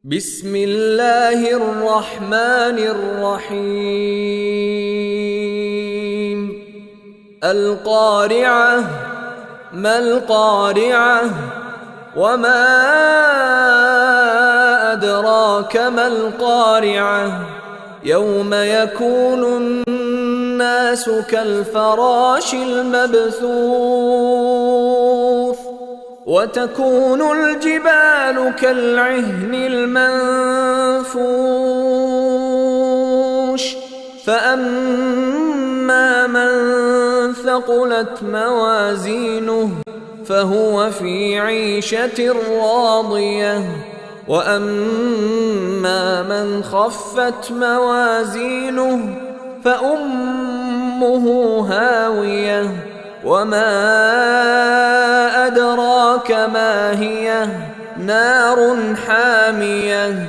بسم الله الرحمن الرحيم القارعة ما القارعة وما أدراك ما القارعة يوم يكون الناس كالفراش المبثوث وتكون الجبال كالعهن المنفوش فأما من ثقلت موازينه فهو في عيشة راضية وأما من خفت موازينه فأمه هاوية وما أدراك ما هي نار حامية